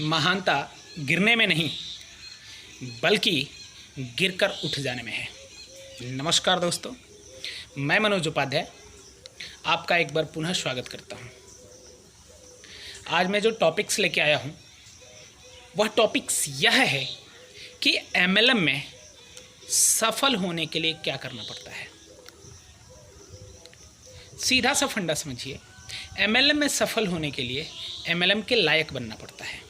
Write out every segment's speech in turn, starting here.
महानता गिरने में नहीं बल्कि गिरकर उठ जाने में है। नमस्कार दोस्तों, मैं मनोज उपाध्याय आपका एक बार पुनः स्वागत करता हूं। आज मैं जो टॉपिक्स लेके आया हूं वह टॉपिक्स यह है कि एमएलएम में सफल होने के लिए क्या करना पड़ता है। सीधा सा फंडा समझिए, एमएलएम में सफल होने के लिए एमएलएम के लायक बनना पड़ता है।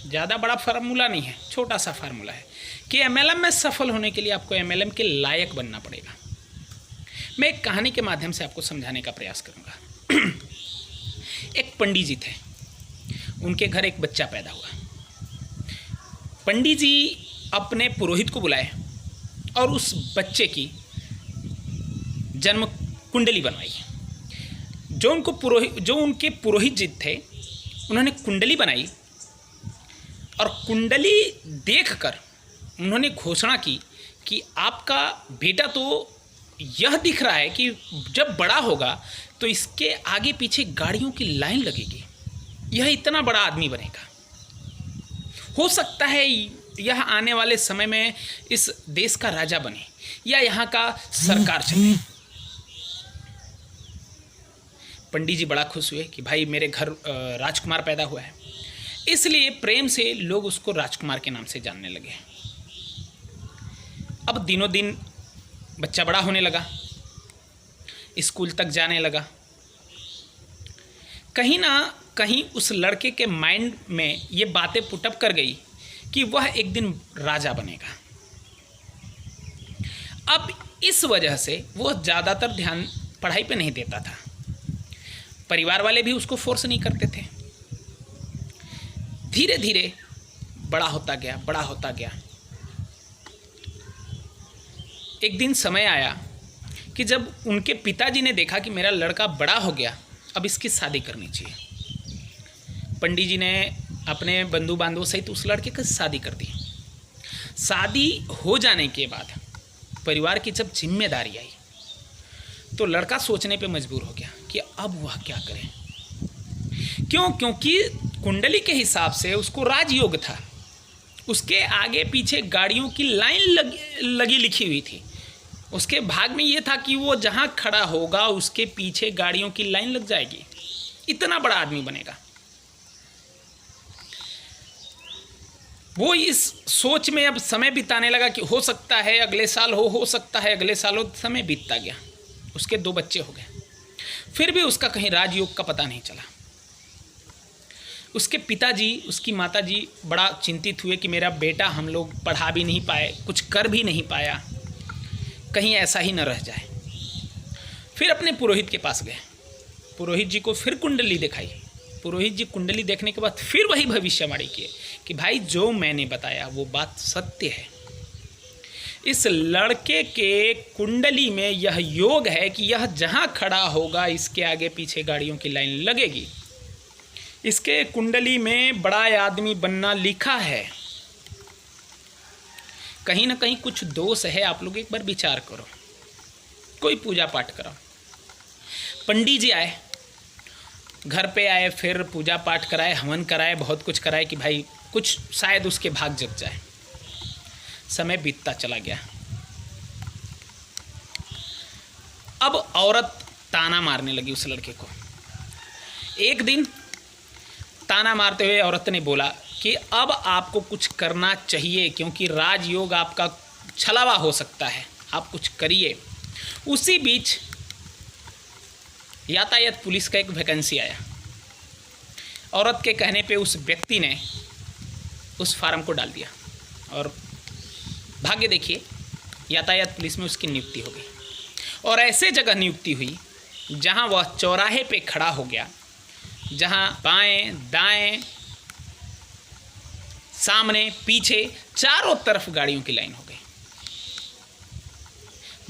ज़्यादा बड़ा फार्मूला नहीं है, छोटा सा फार्मूला है कि एमएलएम में सफल होने के लिए आपको एमएलएम के लायक बनना पड़ेगा। मैं एक कहानी के माध्यम से आपको समझाने का प्रयास करूंगा। एक पंडित जी थे, उनके घर एक बच्चा पैदा हुआ। पंडित जी अपने पुरोहित को बुलाए और उस बच्चे की जन्म कुंडली बनवाई। जो उनके पुरोहित जी थे, उन्होंने कुंडली बनाई और कुंडली देखकर उन्होंने घोषणा की कि आपका बेटा तो यह दिख रहा है कि जब बड़ा होगा तो इसके आगे पीछे गाड़ियों की लाइन लगेगी, यह इतना बड़ा आदमी बनेगा। हो सकता है यह आने वाले समय में इस देश का राजा बने या यहाँ का सरकार चले। पंडित जी बड़ा खुश हुए कि भाई मेरे घर राजकुमार पैदा हुआ है, इसलिए प्रेम से लोग उसको राजकुमार के नाम से जानने लगे। अब दिनों दिन बच्चा बड़ा होने लगा, स्कूल तक जाने लगा। कहीं ना कहीं उस लड़के के माइंड में ये बातें पुटअप कर गई कि वह एक दिन राजा बनेगा। अब इस वजह से वह ज़्यादातर ध्यान पढ़ाई पे नहीं देता था। परिवार वाले भी उसको फोर्स नहीं करते थे। धीरे धीरे बड़ा होता गया। एक दिन समय आया कि जब उनके पिताजी ने देखा कि मेरा लड़का बड़ा हो गया, अब इसकी शादी करनी चाहिए। पंडित जी ने अपने बंधु बांधवों सहित उस लड़के की शादी कर दी। शादी हो जाने के बाद परिवार की जब जिम्मेदारी आई तो लड़का सोचने पे मजबूर हो गया कि अब वह क्या करे। क्योंकि कुंडली के हिसाब से उसको राजयोग था, उसके आगे पीछे गाड़ियों की लाइन लगी लिखी हुई थी। उसके भाग में ये था कि वो जहाँ खड़ा होगा उसके पीछे गाड़ियों की लाइन लग जाएगी, इतना बड़ा आदमी बनेगा। वो इस सोच में अब समय बिताने लगा कि हो सकता है अगले साल हो सकता है अगले साल हो। समय बीतता गया, उसके 2 बच्चे हो गए, फिर भी उसका कहीं राजयोग का पता नहीं चला। उसके पिताजी, उसकी माताजी बड़ा चिंतित हुए कि मेरा बेटा हम लोग पढ़ा भी नहीं पाए, कुछ कर भी नहीं पाया, कहीं ऐसा ही न रह जाए। फिर अपने पुरोहित के पास गए, पुरोहित जी को फिर कुंडली दिखाई। पुरोहित जी कुंडली देखने के बाद फिर वही भविष्यवाणी किए कि भाई जो मैंने बताया वो बात सत्य है। इस लड़के के कुंडली में यह योग है कि यह जहाँ खड़ा होगा इसके आगे पीछे गाड़ियों की लाइन लगेगी। इसके कुंडली में बड़ा आदमी बनना लिखा है। कहीं ना कहीं कुछ दोष है, आप लोग एक बार विचार करो, कोई पूजा पाठ करो। पंडित जी आए, घर पे आए, फिर पूजा पाठ कराए, हवन कराए, बहुत कुछ कराए कि भाई कुछ शायद उसके भाग जग जाए। समय बीतता चला गया। अब औरत ताना मारने लगी उस लड़के को। एक दिन ताना मारते हुए औरत ने बोला कि अब आपको कुछ करना चाहिए, क्योंकि राजयोग आपका छलावा हो सकता है, आप कुछ करिए। उसी बीच यातायात पुलिस का एक वैकेंसी आया। औरत के कहने पे उस व्यक्ति ने उस फार्म को डाल दिया और भाग्य देखिए यातायात पुलिस में उसकी नियुक्ति हो गई। और ऐसे जगह नियुक्ति हुई जहां वह चौराहे पे खड़ा हो गया, जहां बाएं दाएं सामने पीछे चारों तरफ गाड़ियों की लाइन हो गई।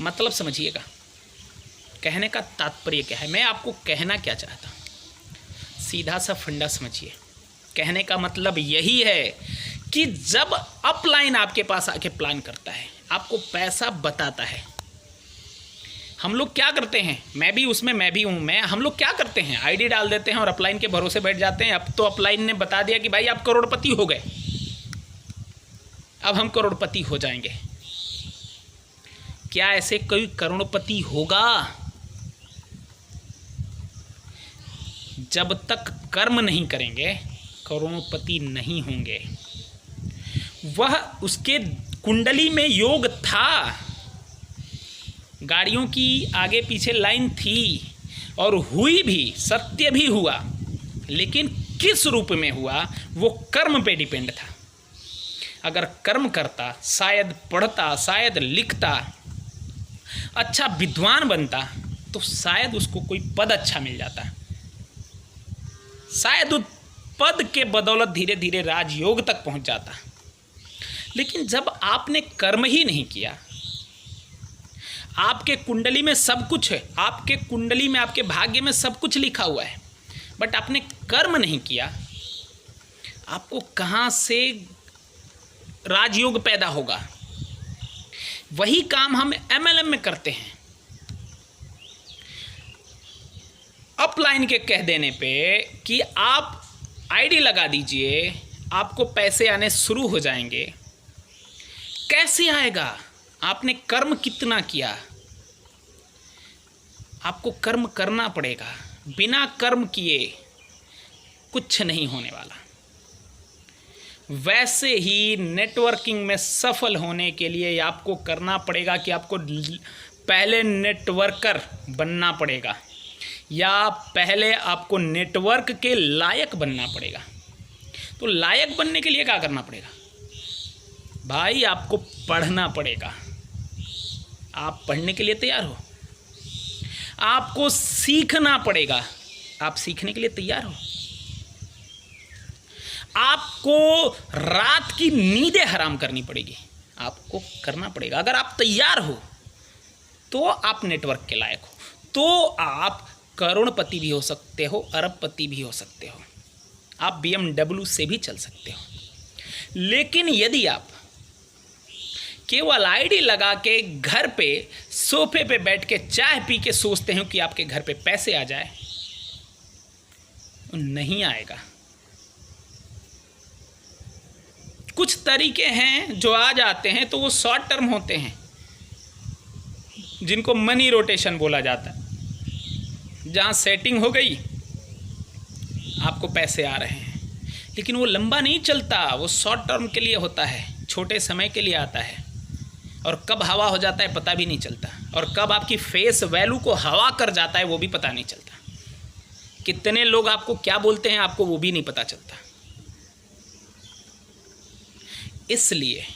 मतलब समझिएगा, कहने का तात्पर्य क्या है, मैं आपको कहना क्या चाहता हूं। सीधा सा फंडा समझिए। कहने का मतलब यही है कि जब अपलाइन आपके पास आके प्लान करता है, आपको पैसा बताता है हम लोग क्या करते हैं, मैं भी उसमें मैं भी हूँ, हम लोग क्या करते हैं, आईडी डाल देते हैं और अपलाइन के भरोसे बैठ जाते हैं। अब तो अपलाइन ने बता दिया कि भाई आप करोड़पति हो गए, अब हम करोड़पति हो जाएंगे। क्या ऐसे कोई करोड़पति होगा? जब तक कर्म नहीं करेंगे करोड़पति नहीं होंगे। वह उसके कुंडली में योग था, गाड़ियों की आगे पीछे लाइन थी और हुई भी, सत्य भी हुआ, लेकिन किस रूप में हुआ वो कर्म पे डिपेंड था। अगर कर्म करता, शायद पढ़ता, शायद लिखता, अच्छा विद्वान बनता, तो शायद उसको कोई पद अच्छा मिल जाता, शायद उस पद के बदौलत धीरे धीरे राजयोग तक पहुंच जाता। लेकिन जब आपने कर्म ही नहीं किया, आपके कुंडली में सब कुछ है, आपके कुंडली में, आपके भाग्य में सब कुछ लिखा हुआ है, बट आपने कर्म नहीं किया, आपको कहाँ से राजयोग पैदा होगा? वही काम हम एमएलएम में करते हैं। अपलाइन के कह देने पे कि आप आईडी लगा दीजिए, आपको पैसे आने शुरू हो जाएंगे। कैसे आएगा? आपने कर्म कितना किया? आपको कर्म करना पड़ेगा। बिना कर्म किए कुछ नहीं होने वाला। वैसे ही नेटवर्किंग में सफल होने के लिए आपको करना पड़ेगा कि आपको पहले नेटवर्कर बनना पड़ेगा, या पहले आपको नेटवर्क के लायक बनना पड़ेगा। तो लायक बनने के लिए क्या करना पड़ेगा? भाई आपको पढ़ना पड़ेगा। आप पढ़ने के लिए तैयार हो? आपको सीखना पड़ेगा। आप सीखने के लिए तैयार हो? आपको रात की नींदें हराम करनी पड़ेगी, आपको करना पड़ेगा। अगर आप तैयार हो तो आप नेटवर्क के लायक हो, तो आप करोड़पति भी हो सकते हो, अरबपति भी हो सकते हो, आप BMW से भी चल सकते हो। लेकिन यदि आप केवल आईडी लगा के घर पे सोफे पे बैठ के चाय पी के सोचते हो कि आपके घर पे पैसे आ जाए, नहीं आएगा। कुछ तरीके हैं जो आ जाते हैं तो वो शॉर्ट टर्म होते हैं, जिनको मनी रोटेशन बोला जाता है। जहाँ सेटिंग हो गई, आपको पैसे आ रहे हैं, लेकिन वो लंबा नहीं चलता, वो शॉर्ट टर्म के लिए होता है, छोटे समय के लिए आता है। और कब हवा हो जाता है पता भी नहीं चलता, और कब आपकी फेस वैल्यू को हवा कर जाता है वो भी पता नहीं चलता। कितने लोग आपको क्या बोलते हैं आपको वो भी नहीं पता चलता। इसलिए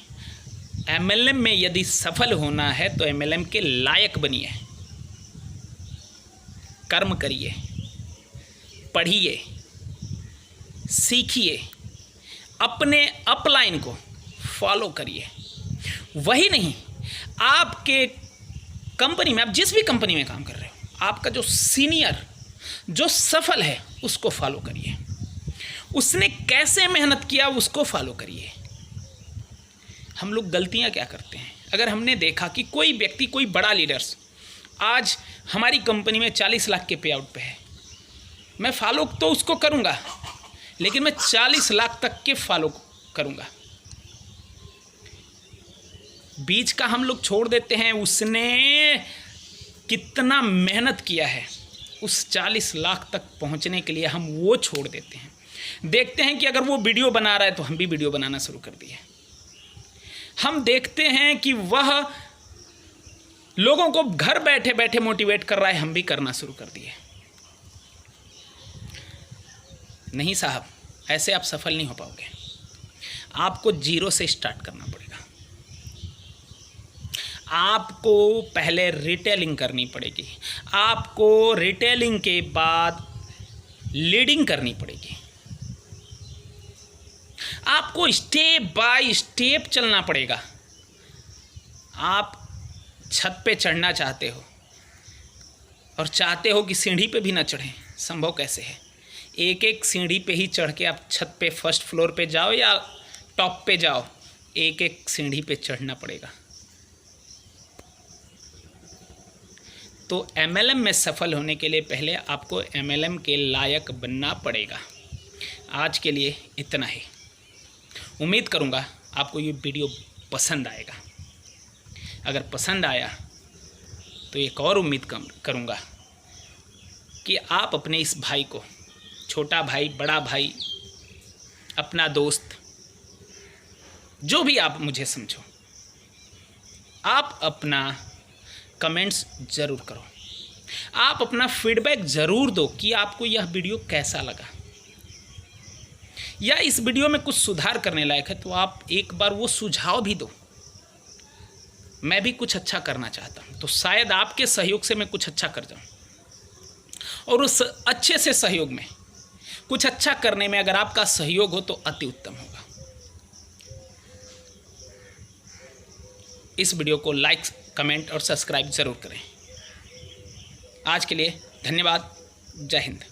एमएलएम में यदि सफल होना है तो एमएलएम के लायक बनिए, कर्म करिए, पढ़िए, सीखिए, अपने अपलाइन को फॉलो करिए। वही नहीं, आपके कंपनी में, आप जिस भी कंपनी में काम कर रहे हो, आपका जो सीनियर जो सफल है उसको फॉलो करिए, उसने कैसे मेहनत किया उसको फॉलो करिए। हम लोग गलतियां क्या करते हैं? अगर हमने देखा कि कोई व्यक्ति, कोई बड़ा लीडर्स आज हमारी कंपनी में 40 लाख के पे आउट पे है, मैं फॉलो तो उसको करूंगा, लेकिन मैं 40 लाख तक के फॉलो करूंगा। बीच का हम लोग छोड़ देते हैं। उसने कितना मेहनत किया है उस 40 लाख तक पहुंचने के लिए, हम वो छोड़ देते हैं। देखते हैं कि अगर वो वीडियो बना रहा है तो हम भी वीडियो बनाना शुरू कर दिए। हम देखते हैं कि वह लोगों को घर बैठे बैठे मोटिवेट कर रहा है, हम भी करना शुरू कर दिए। नहीं साहब, ऐसे आप सफल नहीं हो पाओगे। आपको जीरो से स्टार्ट करना पड़ेगा। आपको पहले रिटेलिंग करनी पड़ेगी, आपको रिटेलिंग के बाद लीडिंग करनी पड़ेगी, आपको स्टेप बाय स्टेप चलना पड़ेगा। आप छत पे चढ़ना चाहते हो और चाहते हो कि सीढ़ी पे भी ना चढ़ें, संभव कैसे है? एक एक सीढ़ी पे ही चढ़ के आप छत पे, फर्स्ट फ्लोर पे जाओ या टॉप पे जाओ, एक एक सीढ़ी पे चढ़ना पड़ेगा। तो MLM में सफल होने के लिए पहले आपको MLM के लायक बनना पड़ेगा। आज के लिए इतना ही। उम्मीद करूँगा आपको ये वीडियो पसंद आएगा। अगर पसंद आया तो एक और उम्मीद करूँगा कि आप अपने इस भाई को, छोटा भाई, बड़ा भाई, अपना दोस्त, जो भी आप मुझे समझो, आप अपना कमेंट्स ज़रूर करो। आप अपना फीडबैक ज़रूर दो कि आपको यह वीडियो कैसा लगा, या इस वीडियो में कुछ सुधार करने लायक है तो आप एक बार वो सुझाव भी दो। मैं भी कुछ अच्छा करना चाहता हूँ, तो शायद आपके सहयोग से मैं कुछ अच्छा कर जाऊँ, और उस अच्छे से सहयोग में, कुछ अच्छा करने में अगर आपका सहयोग हो तो अति उत्तम होगा। इस वीडियो को लाइक, कमेंट और सब्सक्राइब ज़रूर करें। आज के लिए धन्यवाद। जय हिंद।